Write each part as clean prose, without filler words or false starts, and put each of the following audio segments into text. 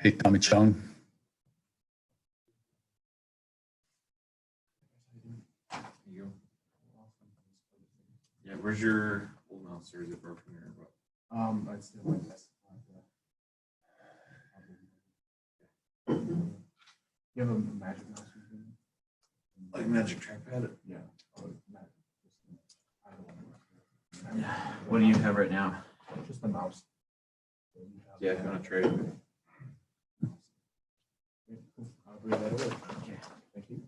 Hey, Tommy Chung. You go. Yeah, where's your old mouse, or is it broken or what? I'd still like this. You have a magic mouse? Like Magic Trackpad? Yeah. What do you have right now? Just the mouse. Yeah, if you want to trade it. I'll bring that over. Okay. Thank you. Do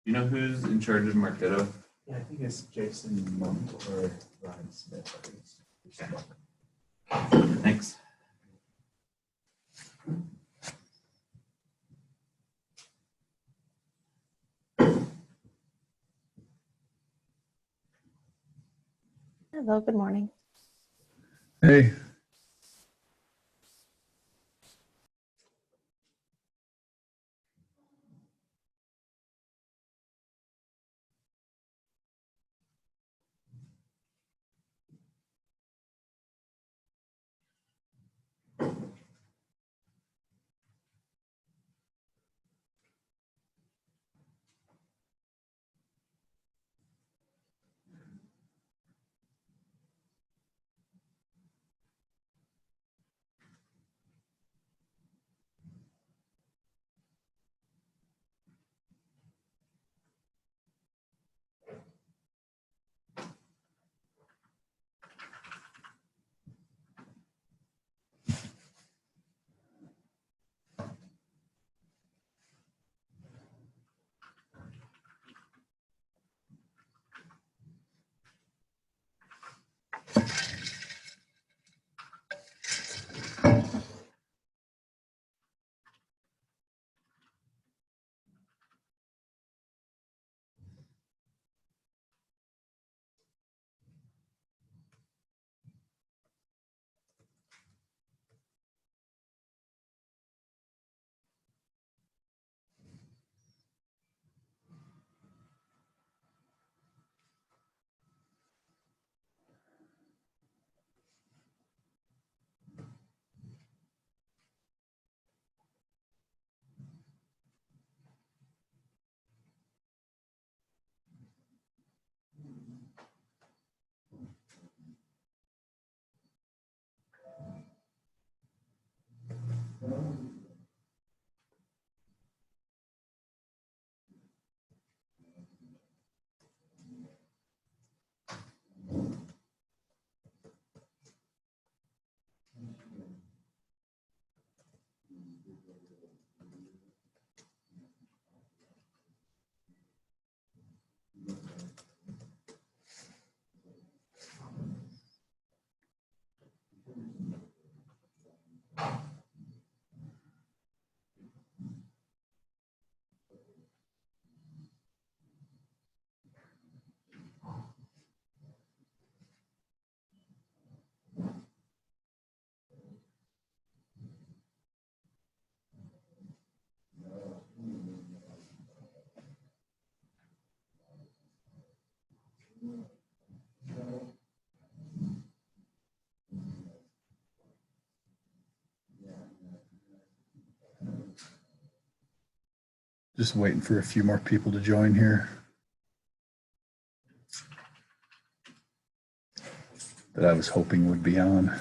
you know who's in charge of Marketo? Yeah, I think it's Jason Monk or Ryan Smith. I think it's Thanks. Hello, good morning. Hey. Just waiting for a few more people to join here that I was hoping would be on.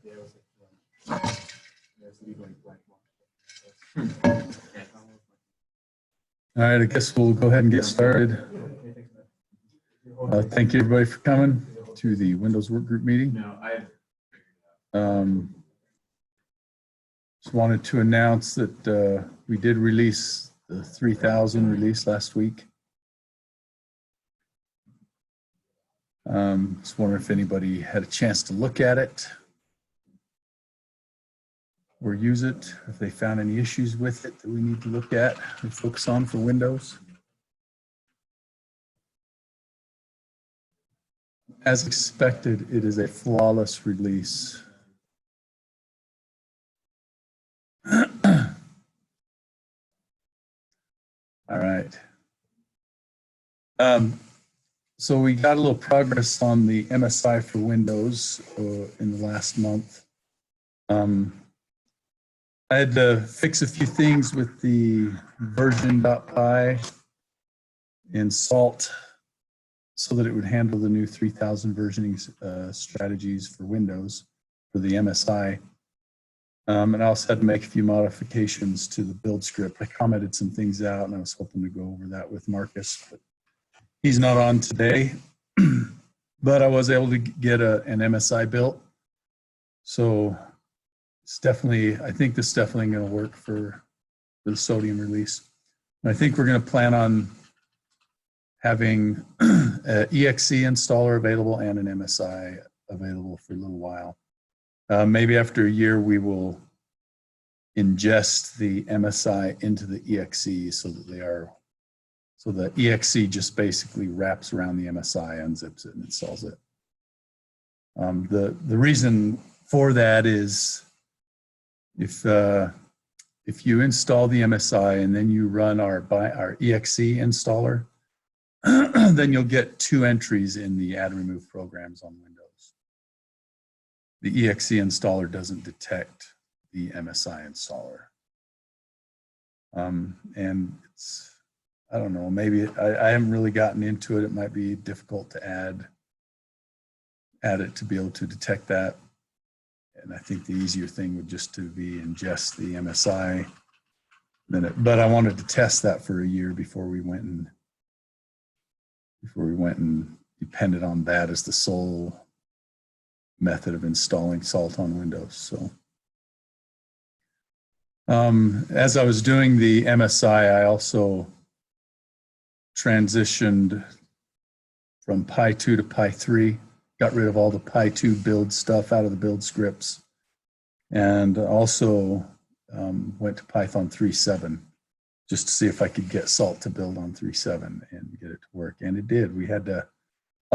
Yeah, it was like, there's legally black one. All right, I guess we'll go ahead and get started. Thank you everybody for coming to the Windows Workgroup meeting. No, I. Just wanted to announce that we did release the 3000 release last week. Just wondering if anybody had a chance to look at it or use it, if they found any issues with it that we need to look at and focus on for Windows. As expected, it is a flawless release. All right. So we got a little progress on the MSI for Windows in the last month. I had to fix a few things with the version.py in Salt so that it would handle the new 3000 versioning strategies for Windows for the MSI. And I also had to make a few modifications to the build script. I commented some things out and I was hoping to go over that with Marcus, but he's not on today. But I was able to get an MSI built. So it's definitely, I think this is definitely going to work for the Sodium release. And I think we're going to plan on having an EXE installer available and an MSI available for a little while. Maybe after a year, we will ingest the MSI into the EXE so that they are, so the EXE just basically wraps around the MSI, unzips it, and installs it. The reason for that is if you install the MSI and then you run our EXE installer, then you'll get 2 entries in the add remove programs on Windows. The EXE installer doesn't detect the MSI installer. And it's, I don't know, maybe I haven't really gotten into it. It might be difficult to add it to be able to detect that. And I think the easier thing would just to be ingest the MSI. But I wanted to test that for a year before we went and depended on that as the sole method of installing Salt on Windows. So as I was doing the MSI, I also transitioned from Pi 2 to Pi 3, got rid of all the Pi 2 build stuff out of the build scripts, and also went to Python 3.7 just to see if I could get Salt to build on 3.7 and get it to work. And it did. We had to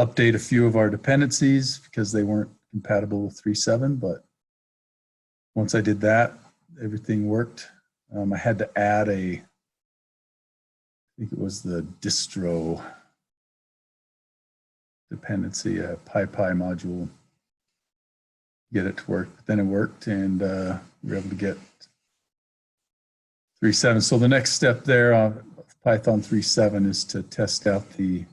update a few of our dependencies because they weren't compatible with 3.7, but once I did that, everything worked. I had to add I think it was the distro dependency, a PyPy module, get it to work. But then it worked, and we were able to get 3.7. So the next step there on Python 3.7 is to test out the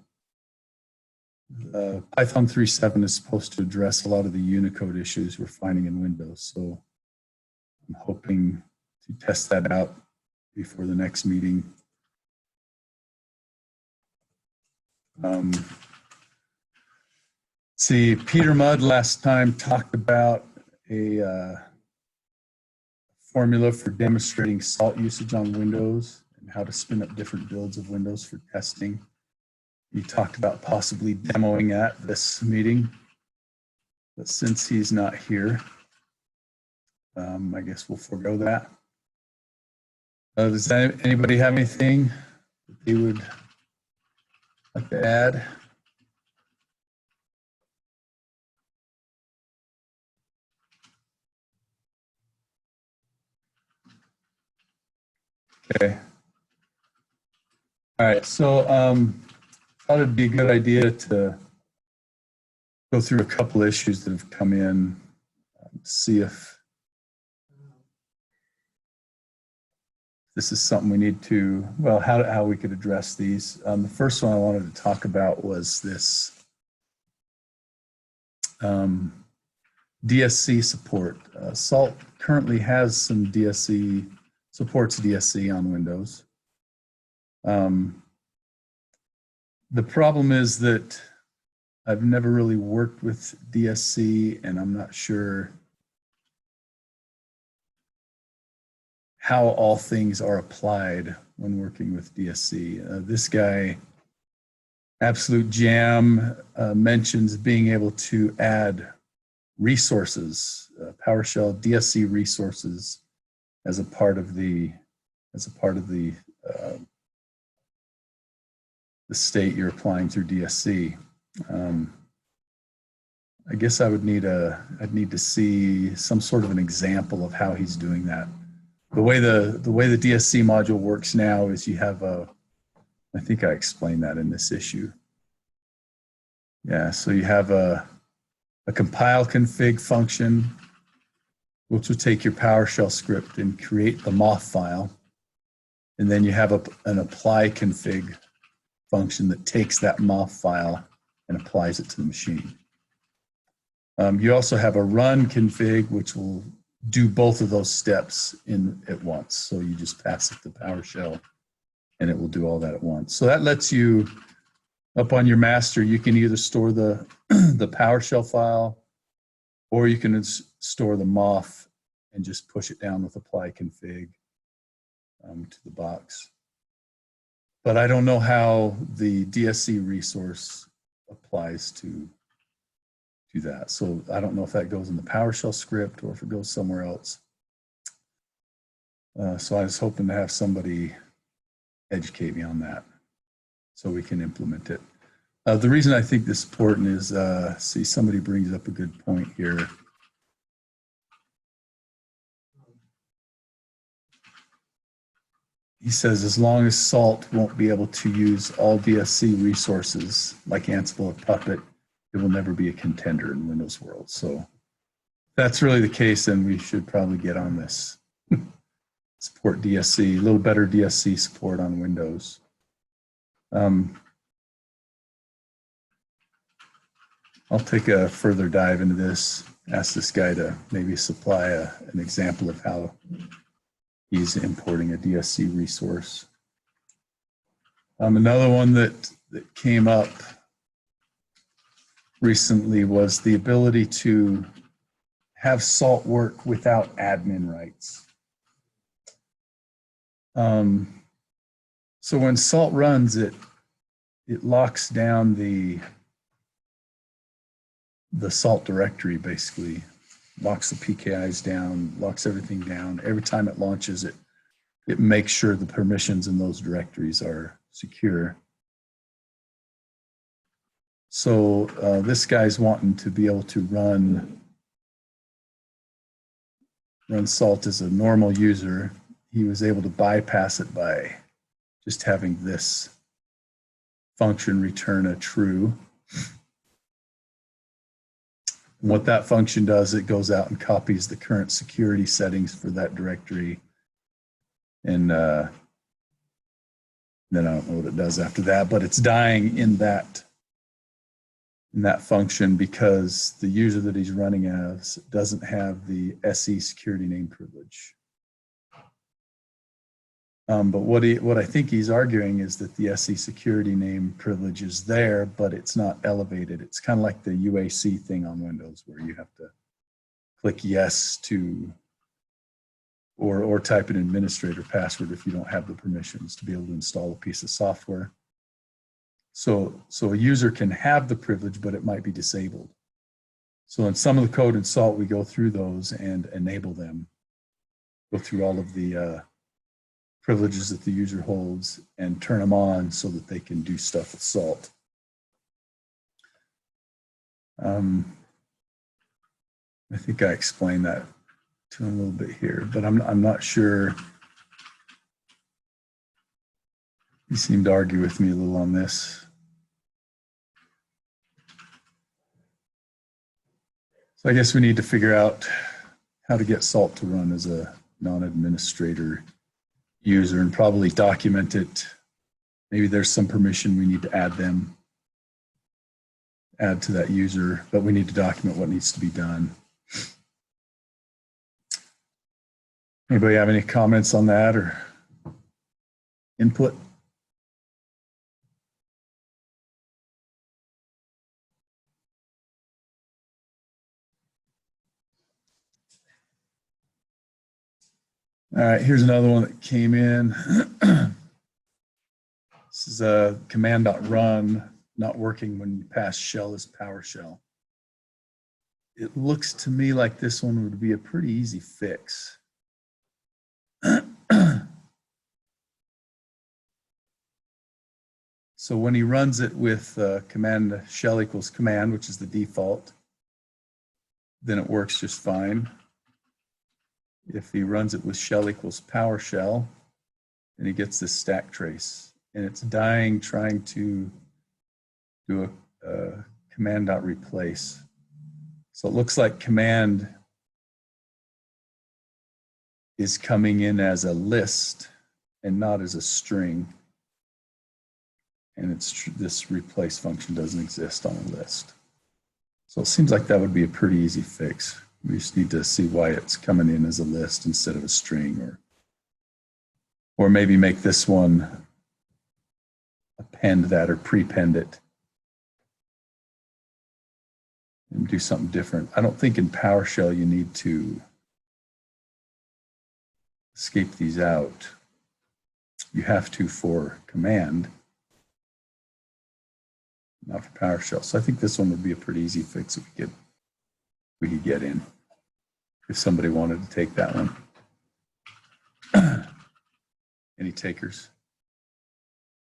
Python 3.7 is supposed to address a lot of the Unicode issues we're finding in Windows. So I'm hoping to test that out before the next meeting. See, Peter Mudd last time talked about a formula for demonstrating Salt usage on Windows and how to spin up different builds of Windows for testing. He talked about possibly demoing at this meeting, but since he's not here, I guess we'll forego that. Does anybody have anything that they would like to add? Okay. All right, so thought it'd be a good idea to go through a couple issues that have come in, see if this is something we need to, well, how we could address these. The first one I wanted to talk about was this DSC support. Salt currently has some DSC, supports DSC on Windows. The problem is that I've never really worked with DSC, and I'm not sure how all things are applied when working with DSC. This guy, Absolute Jam, mentions being able to add resources, PowerShell DSC resources, as a part of the state you're applying through DSC. I guess I'd need to see some sort of an example of how he's doing that. The way the DSC module works now is you have I think I explained that in this issue. Yeah, so you have a compile config function, which will take your PowerShell script and create the MOF file. And then you have an apply config function that takes that MOF file and applies it to the machine. You also have a run config, which will do both of those steps at once. So you just pass it to PowerShell and it will do all that at once. So that lets you, up on your master, you can either store the PowerShell file, or you can store the MOF and just push it down with apply config to the box. But I don't know how the DSC resource applies to that. So I don't know if that goes in the PowerShell script or if it goes somewhere else. So I was hoping to have somebody educate me on that so we can implement it. The reason I think this is important is, see, somebody brings up a good point here. He says, as long as Salt won't be able to use all DSC resources like Ansible or Puppet, it will never be a contender in Windows World. So if that's really the case, then we should probably get on this. Support DSC, a little better DSC support on Windows. I'll take a further dive into this, ask this guy to maybe supply an example of how he's importing a DSC resource. Another one that came up recently was the ability to have Salt work without admin rights. So when Salt runs, it locks down the Salt directory, basically. Locks the PKIs down, locks everything down. Every time it launches, it makes sure the permissions in those directories are secure. So this guy's wanting to be able to run Salt as a normal user. He was able to bypass it by just having this function return a true. And what that function does, it goes out and copies the current security settings for that directory. And then I don't know what it does after that, but it's dying in that function because the user that he's running as doesn't have the SE security name privilege. But what I think he's arguing is that the SE security name privilege is there, but it's not elevated. It's kind of like the UAC thing on Windows where you have to click yes to, or type an administrator password if you don't have the permissions to be able to install a piece of software. So a user can have the privilege, but it might be disabled. So in some of the code in Salt, we go through those and enable them, go through all of the privileges that the user holds and turn them on so that they can do stuff with Salt. I think I explained that to him a little bit here, but I'm not sure. He seemed to argue with me a little on this. So I guess we need to figure out how to get Salt to run as a non-administrator user and probably document it. Maybe there's some permission we need to add to that user, but we need to document what needs to be done. Anybody have any comments on that or input? All right, here's another one that came in. This is a command.run not working when you pass shell as PowerShell. It looks to me like this one would be a pretty easy fix. So when he runs it with command shell equals command, which is the default, then it works just fine. If he runs it with shell equals PowerShell, then he gets this stack trace. And it's dying trying to do a command.replace. So it looks like command is coming in as a list and not as a string. And this replace function doesn't exist on a list. So it seems like that would be a pretty easy fix. We just need to see why it's coming in as a list instead of a string, or maybe make this one append that or prepend it and do something different. I don't think in PowerShell you need to escape these out. You have to for command, not for PowerShell. So I think this one would be a pretty easy fix if we could get in, if somebody wanted to take that one. Any takers?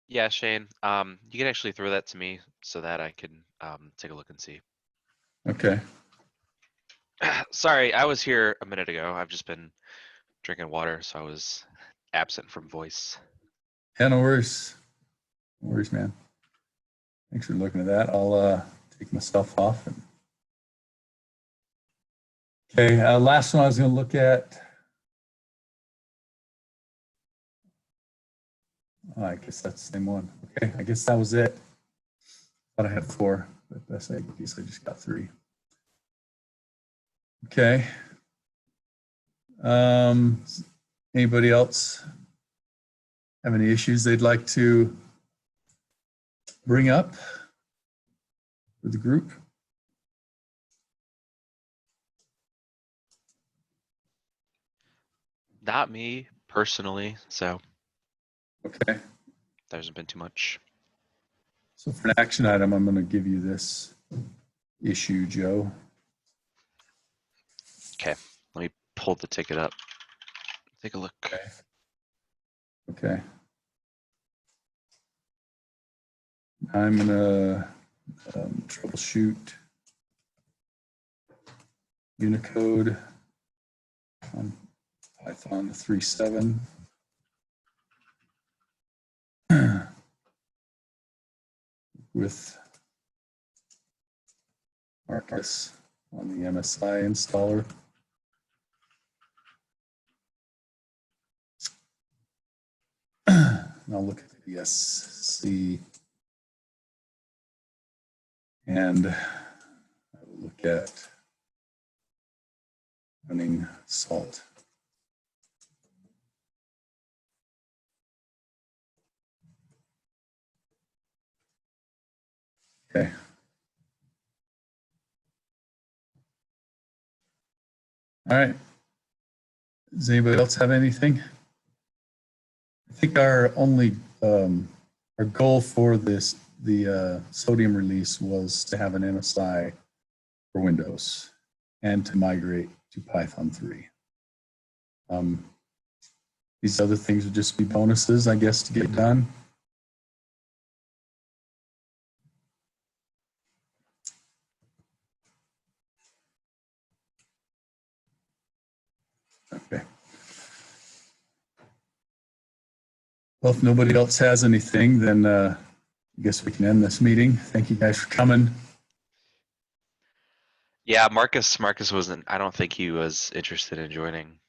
Yeah, Shane, you can actually throw that to me so that I can take a look and see. Okay. Sorry, I was here a minute ago. I've just been drinking water, so I was absent from voice. Yeah, no worries. No worries, man. Thanks for looking at that. I'll take myself off. Okay, last one I was going to look at. Oh, I guess that's the same one. Okay, I guess that was it. Thought I had 4, but that's I guess I just got 3. Okay. Anybody else have any issues they'd like to bring up with the group? Not me personally, so Okay. there hasn't been too much. So for an action item, I'm going to give you this issue, Joe. Okay, let me pull the ticket up. Take a look. Okay. I'm going to troubleshoot Unicode on Python 3.7. With Marcus on the MSI installer. And I'll look at the DSC and I will look at running salt. Okay. All right. Does anybody else have anything? I think our only our goal for the Sodium release was to have an MSI for Windows and to migrate to Python 3. These other things would just be bonuses, I guess, to get done. Okay. Well, if nobody else has anything, then I guess we can end this meeting. Thank you guys for coming. Yeah, Marcus wasn't, I don't think he was interested in joining.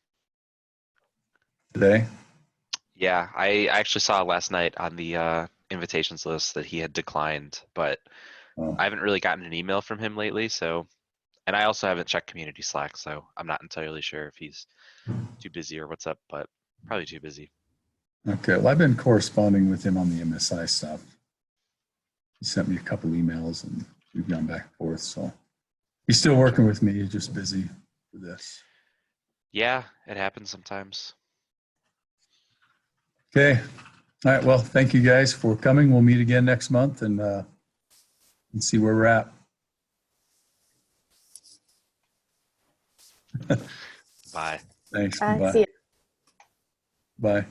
Today. Yeah, I actually saw last night on the invitations list that he had declined, but Oh, I haven't really gotten an email from him lately, so And I also haven't checked community Slack, so I'm not entirely sure if he's too busy or what's up, but probably too busy. Okay, well, I've been corresponding with him on the MSI stuff. He sent me a couple emails and we've gone back and forth. So he's still working with me. He's just busy for this. Yeah, it happens sometimes. Okay. All right. Well, thank you guys for coming. We'll meet again next month and see where we're at. Bye. Thanks. Bye. Bye. See you. Bye.